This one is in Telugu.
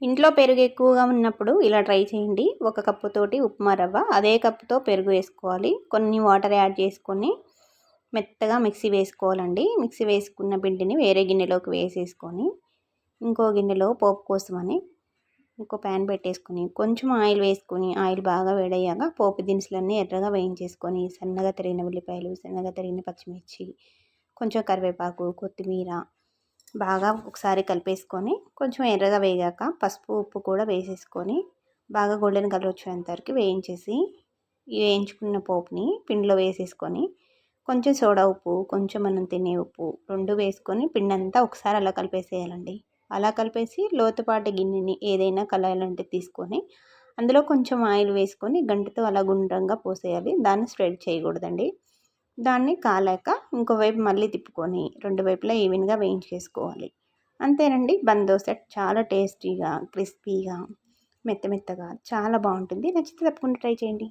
ఇంట్లో పెరుగు ఎక్కువగా ఉన్నప్పుడు ఇలా ట్రై చేయండి. ఒక కప్పుతోటి ఉప్మా రవ్వ, అదే కప్పుతో పెరుగు వేసుకోవాలి. కొన్ని వాటర్ యాడ్ చేసుకొని మెత్తగా మిక్సీ వేసుకోవాలండి. మిక్సీ వేసుకున్న పిండిని వేరే గిన్నెలోకి వేసేసుకొని ఇంకో గిన్నెలో పోపు కోసమని ఇంకో ప్యాన్ పెట్టేసుకొని కొంచెం ఆయిల్ వేసుకొని ఆయిల్ బాగా వేడయ్యాక పోపు దినుసులన్నీ ఎర్రగా వేయించేసుకొని సన్నగా తరిగిన ఉల్లిపాయలు, సన్నగా తరిగిన పచ్చిమిర్చి, కొంచెం కరివేపాకు, కొత్తిమీర బాగా ఒకసారి కలిపేసుకొని కొంచెం ఎర్రగా వేగాక పసుపు, ఉప్పు కూడా వేసేసుకొని బాగా గోల్డెన్ కలర్ వచ్చేంత వరకు వేయించేసి ఈ వేయించుకున్న పోపుని పిండిలో వేసేసుకొని కొంచెం సోడా ఉప్పు, కొంచెం మనం తినే ఉప్పు 2 వేసుకొని పిండి అంతా ఒకసారి అలా కలిపేసేయాలండి. అలా కలిపేసి లోతుపాటి గిన్నెని ఏదైనా కళాయి లాంటిది తీసుకొని అందులో కొంచెం ఆయిల్ వేసుకొని గంటతో అలా గుండ్రంగా పోసేయాలి. దాన్ని స్ప్రెడ్ చేయకూడదండి. దాన్ని కాలాక ఇంకోవైపు మళ్ళీ తిప్పుకొని 2 వైపులా ఈవెన్గా వేయించేసుకోవాలి. అంతేనండి. బన్ దోస చాలా టేస్టీగా, క్రిస్పీగా, మెత్తగా చాలా బాగుంటుంది. నచ్చితే తప్పకుండా ట్రై చేయండి.